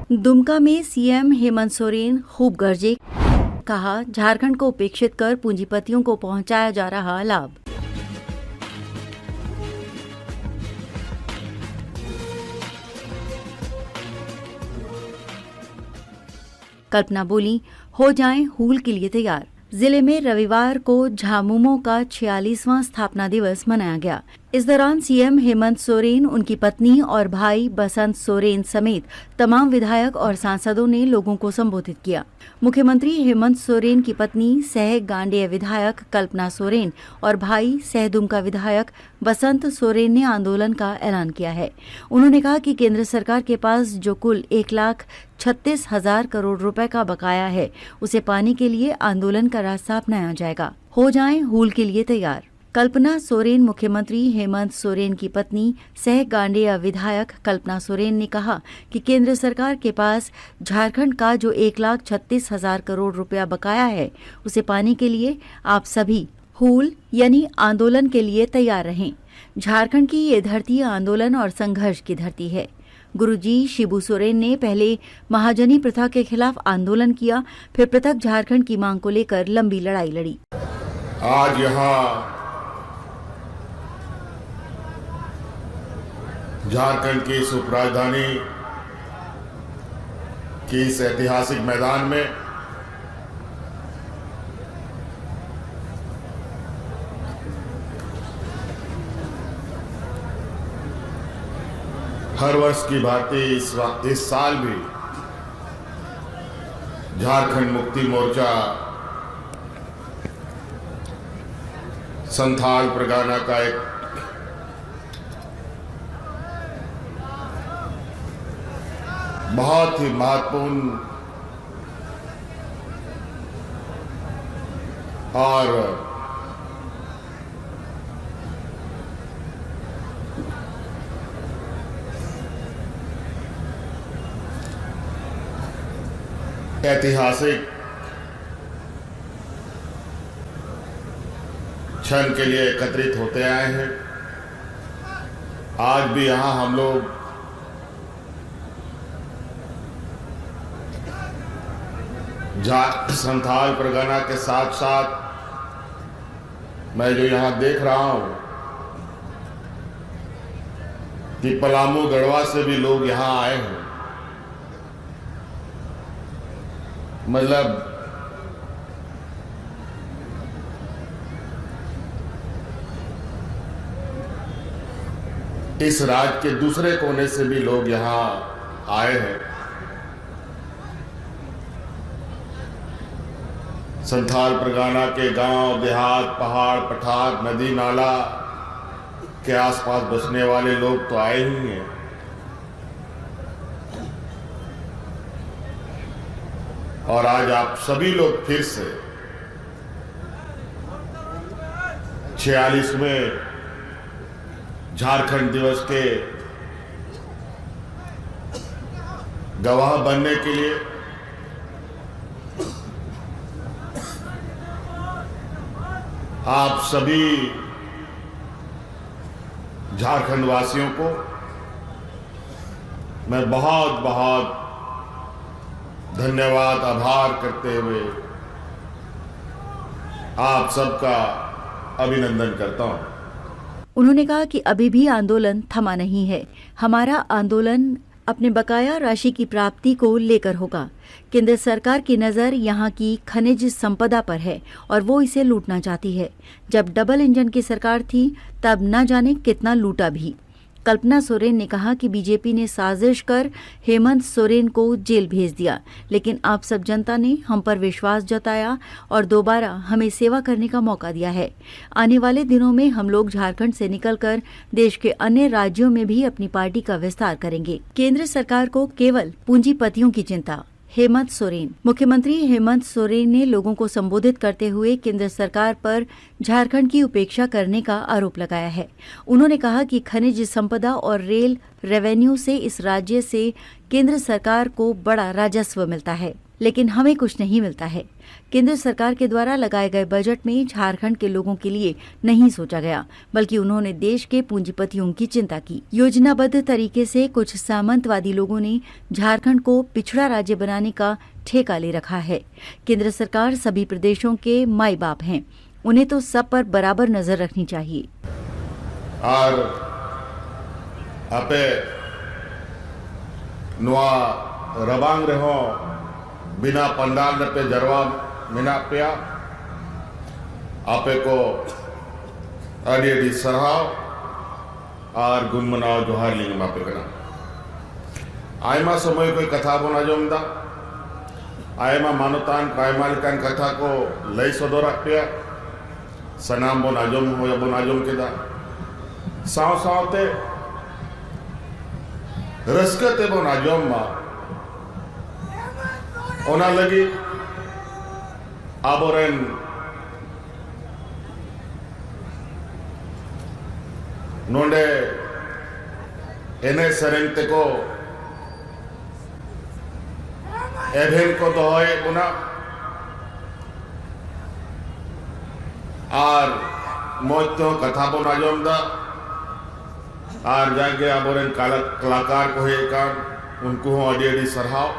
दुमका में सीएम हेमंत सोरेन खूब गरजे, कहा झारखंड को उपेक्षित कर पूंजीपतियों को पहुंचाया जा रहा लाभ। कल्पना बोली, हो जाएं हूल के लिए तैयार। जिले में रविवार को झामुमो का 46वां स्थापना दिवस मनाया गया। इस दौरान सीएम हेमंत सोरेन, उनकी पत्नी और भाई बसंत सोरेन समेत तमाम विधायक और सांसदों ने लोगों को संबोधित किया। मुख्यमंत्री हेमंत सोरेन की पत्नी सह गांडेय विधायक कल्पना सोरेन और भाई सह दुमका विधायक बसंत सोरेन ने आंदोलन का ऐलान किया है। उन्होंने कहा कि केंद्र सरकार के पास जो कुल 1,36,000 करोड़ रुपए का बकाया है, उसे पाने के लिए आंदोलन का रास्ता अपनाया जाएगा। हो जाएं हूल के लिए तैयार। कल्पना सोरेन, मुख्यमंत्री हेमंत सोरेन की पत्नी सह गांडेय विधायक कल्पना सोरेन ने कहा कि केंद्र सरकार के पास झारखंड का जो 1,36,000 करोड़ रुपया बकाया है, उसे पाने के लिए आप सभी हूल यानी आंदोलन के लिए तैयार रहें। झारखंड की ये धरती आंदोलन और संघर्ष की धरती है। गुरुजी शिबू सोरेन ने पहले महाजनी प्रथा के खिलाफ आंदोलन किया, फिर पृथक झारखंड की मांग को लेकर लंबी लड़ाई लड़ी। आज यहाँ झारखंड की इस उपराजधानी के इस ऐतिहासिक मैदान में हर वर्ष की भांति इस साल भी झारखंड मुक्ति मोर्चा संथाल परगना का एक बहुत ही महत्वपूर्ण और ऐतिहासिक क्षण के लिए एकत्रित होते आए हैं। आज भी यहां हम लोग संथाल परगना के साथ साथ मैं जो यहां देख रहा हूं कि पलामू गढ़वा से भी लोग यहां आए हैं। मतलब इस राज्य के दूसरे कोने से भी लोग यहां आए हैं। संथाल परगना के गांव, देहात, पहाड़, पठार, नदी नाला के आसपास बसने वाले लोग तो आए ही हैं। और आज आप सभी लोग फिर से 46वें झारखंड दिवस के गवाह बनने के लिए आप सभी झारखंड वासियों को मैं बहुत बहुत धन्यवाद, आभार करते हुए आप सबका अभिनंदन करता हूं। उन्होंने कहा कि अभी भी आंदोलन थमा नहीं है। हमारा आंदोलन अपने बकाया राशि की प्राप्ति को लेकर होगा। केंद्र सरकार की नज़र यहाँ की खनिज संपदा पर है और वो इसे लूटना चाहती है। जब डबल इंजन की सरकार थी तब न जाने कितना लूटा भी। कल्पना सोरेन ने कहा कि बीजेपी ने साजिश कर हेमंत सोरेन को जेल भेज दिया, लेकिन आप सब जनता ने हम पर विश्वास जताया और दोबारा हमें सेवा करने का मौका दिया है। आने वाले दिनों में हम लोग झारखंड से निकलकर देश के अन्य राज्यों में भी अपनी पार्टी का विस्तार करेंगे। केंद्र सरकार को केवल पूंजीपतियों की चिंता। हेमंत सोरेन। मुख्यमंत्री हेमंत सोरेन ने लोगों को संबोधित करते हुए केंद्र सरकार पर झारखंड की उपेक्षा करने का आरोप लगाया है। उन्होंने कहा कि खनिज संपदा और रेल रेवेन्यू से इस राज्य से केंद्र सरकार को बड़ा राजस्व मिलता है, लेकिन हमें कुछ नहीं मिलता है। केंद्र सरकार के द्वारा लगाए गए बजट में झारखंड के लोगों के लिए नहीं सोचा गया, बल्कि उन्होंने देश के पूंजीपतियों की चिंता की। योजनाबद्ध तरीके से कुछ सामंतवादी लोगों ने झारखंड को पिछड़ा राज्य बनाने का ठेका ले रखा है। केंद्र सरकार सभी प्रदेशों के माई बाप हैं, उन्हें तो सब पर बराबर नजर रखनी चाहिए। और आपे नुआ रबांग रहो बिना पंडाल पे जरवा मिना पेया आपे को अड़ी अड़ी सरहाव और गुनमनाव जोहार लिंग मापे कना आयमा समय कोई कथा बना जोमदा आयमा मानतान प्रायमालिकान कथा को लई सदोरा पेया सनाम बन आजम हो या बन आजम केदा साव सावते रस्कते बन आजम मा ओना लगी आबोरेन नोंडे एने सरेंते को एभेन को दोहए बुना और मोजतो कथा बन आजम दा और जाके आबोरेन कलाकार को है कान उनको हो अड़ी अड़ी सरहाव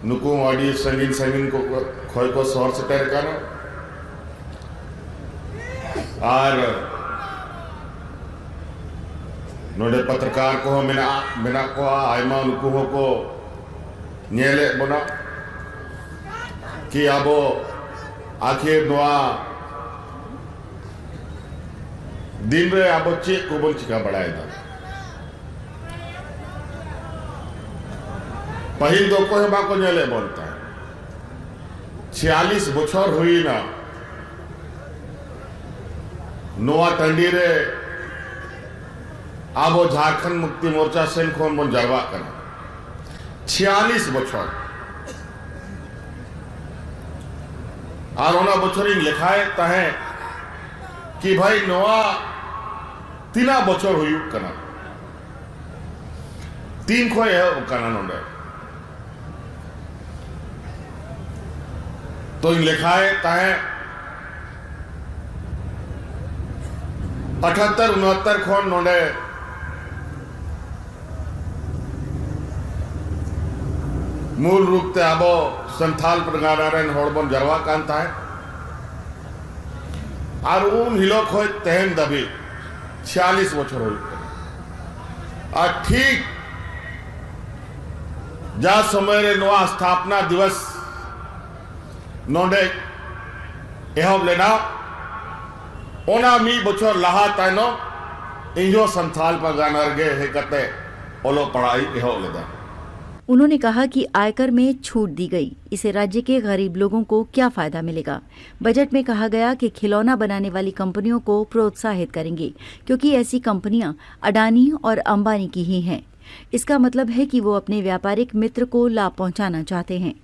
नुकु अड़ी संगीन संगीन को खोई को सौर से टेर करना और नोडे पत्रकार को मिना को आयमा नुकु हो को नेले बना कि अब आखिर नुआ दिन रे अब चेक को बोल चिका बढ़ाए था पहिल दो को हेबा को नेले बोलता है 46 बछर हुई ना नोआ टंडी रे आबो झारखंड मुक्ति मोर्चा सेन खोन बन जरवा करना 46 बछर और ओना बछर लिखाए तहे कि भाई नोआ 3 बछर हुई करना 3 खोए है करना नोंडे तो इन लिखाए ताहे 78-69 खोन नोंडे मूल रूप से आबो संथाल प्रगारारेन होड़बन जरवा कांता है और उन हिलोक हो तहन दबी 46 बछर हो और ठीक जा समय रे नोआ स्थापना दिवस नोंडे एहब लेना ओना मी बछर लहा ताइनो इंजो संथाल प्रगानार गे हेकते ओलो पढ़ाई एहब लेदा। उन्होंने कहा कि आयकर में छूट दी गई, इसे राज्य के गरीब लोगों को क्या फायदा मिलेगा। बजट में कहा गया कि खिलौना बनाने वाली कंपनियों को प्रोत्साहित करेंगे, क्योंकि ऐसी कंपनियां अडानी और अंबानी की ही हैं। इसका मतलब है कि वो अपने व्यापारिक मित्र को लाभ पहुंचाना चाहते हैं।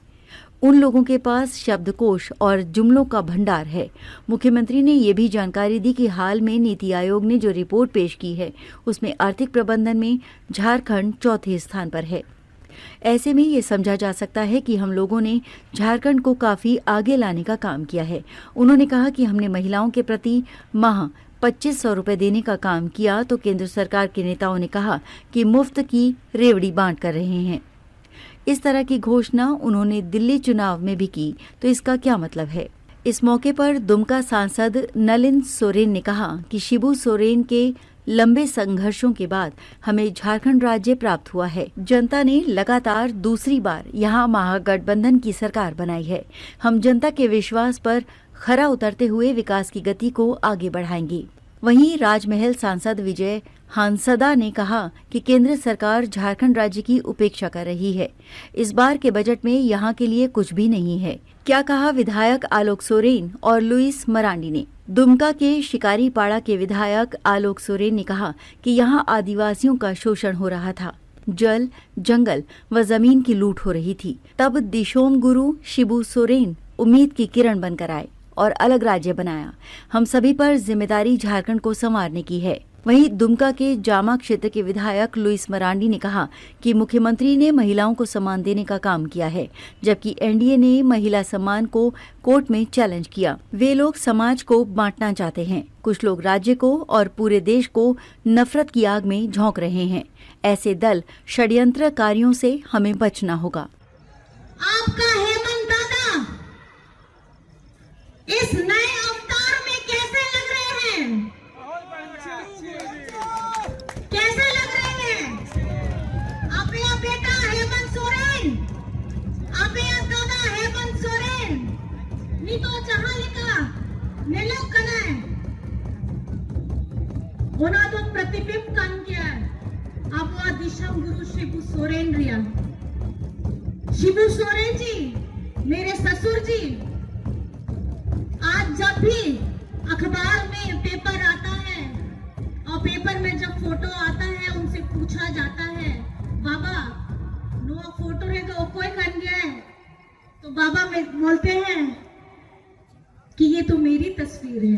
उन लोगों के पास शब्दकोश और जुमलों का भंडार है। मुख्यमंत्री ने ये भी जानकारी दी कि हाल में नीति आयोग ने जो रिपोर्ट पेश की है, उसमें आर्थिक प्रबंधन में झारखंड चौथे स्थान पर है। ऐसे में ये समझा जा सकता है कि हम लोगों ने झारखंड को काफी आगे लाने का काम किया है। उन्होंने कहा कि हमने महिलाओं के प्रति माह 2500 रुपए देने का काम किया, तो केंद्र सरकार के नेताओं ने कहा कि मुफ्त की रेवड़ी बांट कर रहे हैं। इस तरह की घोषणा उन्होंने दिल्ली चुनाव में भी की, तो इसका क्या मतलब है। इस मौके पर दुमका सांसद नलिन सोरेन ने कहा कि शिबू सोरेन के लंबे संघर्षों के बाद हमें झारखंड राज्य प्राप्त हुआ है। जनता ने लगातार दूसरी बार यहाँ महागठबंधन की सरकार बनाई है। हम जनता के विश्वास पर खरा उतरते हुए विकास की गति को आगे बढ़ाएंगे। वहीं राजमहल सांसद विजय हांसदा ने कहा कि केंद्र सरकार झारखंड राज्य की उपेक्षा कर रही है। इस बार के बजट में यहाँ के लिए कुछ भी नहीं है। क्या कहा विधायक आलोक सोरेन और लुइस मरांडी ने। दुमका के शिकारीपाड़ा के विधायक आलोक सोरेन ने कहा कि यहाँ आदिवासियों का शोषण हो रहा था, जल, जंगल व जमीन की लूट हो रही थी। तब दिशोम गुरु शिबू सोरेन उम्मीद की किरण बनकर आए और अलग राज्य बनाया। हम सभी पर जिम्मेदारी झारखंड को संवारने की है। वहीं दुमका के जामा क्षेत्र के विधायक लुइस मरांडी ने कहा कि मुख्यमंत्री ने महिलाओं को सम्मान देने का काम किया है, जबकि एनडीए ने महिला सम्मान को कोर्ट में चैलेंज किया। वे लोग समाज को बांटना चाहते हैं। कुछ लोग राज्य को और पूरे देश को नफरत की आग में झोंक रहे हैं। ऐसे दल षड्यंत्रकारियों से हमें बचना होगा। आपका हेमंत दादा इस नए अवतार में कैसे लग रहे हैं? कैसे लग रहे हैं? आपका बेटा हेमंत सोरेन, आपका दादा हेमंत सोरेन, नी तो जहां लिखा नेलो कना होना तो प्रतिबिंब कान किया आपका दिशा गुरु शिबू सोरेन रिया। शिबू सोरेन जी, मेरे ससुर जी, आज जब भी अखबार में पेपर आता है और पेपर में जब फोटो आता है उनसे पूछा जाता है, बाबा नो फोटो है तो कोई कर गया है, तो बाबा में बोलते हैं कि ये तो मेरी तस्वीर है।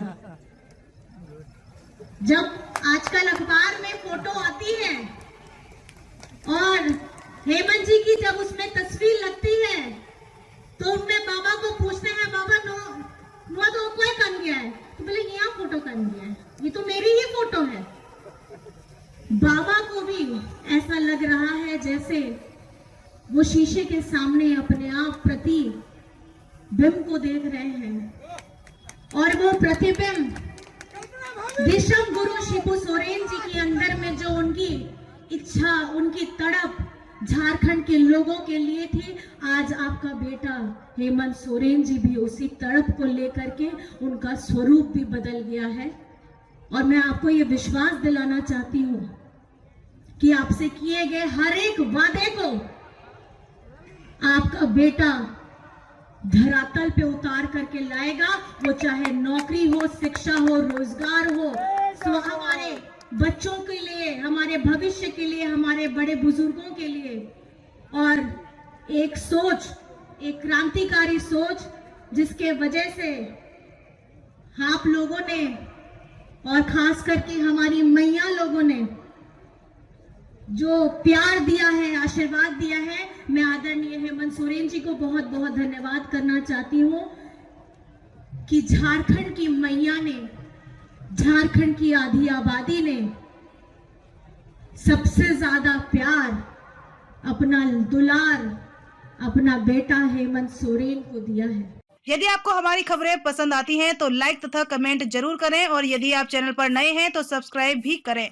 जब आजकल अखबार में फोटो आती है और हेमंत जी की जब उसमें तस्वीर लगती है तो उनमें बाबा को पूछते हैं, बाबा नो तो कोई कर गया है, तो बोले यहाँ फोटो कर गया है, ये तो मेरी ही फोटो है। बाबा को भी ऐसा लग रहा है जैसे वो शीशे के सामने अपने आप प्रतिबिंब को देख रहे हैं और वो प्रतिबिंब दिशम गुरु शिबू सोरेन जी के अंदर में जो उनकी इच्छा, उनकी तड़प झारखंड के लोगों के लिए थी, आज आपका बेटा हेमंत सोरेन जी भी उसी तड़प को लेकर के उनका स्वरूप भी बदल गया है। और मैं आपको ये विश्वास दिलाना चाहती हूँ कि आपसे किए गए हर एक वादे को आपका बेटा धरातल पे उतार करके लाएगा। वो चाहे नौकरी हो, शिक्षा हो, रोजगार हो, तो हमारे बच्चों के लिए, हमारे भविष्य के लिए, हमारे बड़े बुजुर्गों के लिए। और एक सोच, एक क्रांतिकारी सोच जिसके वजह से आप लोगों ने और खास करके हमारी मैया लोगों ने जो प्यार दिया है, आशीर्वाद दिया है, मैं आदरणीय हेमंत सोरेन जी को बहुत बहुत धन्यवाद करना चाहती हूँ कि झारखंड की मैया ने, झारखंड की आधी आबादी ने सबसे ज्यादा प्यार, अपना दुलार, अपना बेटा हेमंत सोरेन को दिया है। यदि आपको हमारी खबरें पसंद आती हैं तो लाइक तथा कमेंट जरूर करें और यदि आप चैनल पर नए हैं तो सब्सक्राइब भी करें।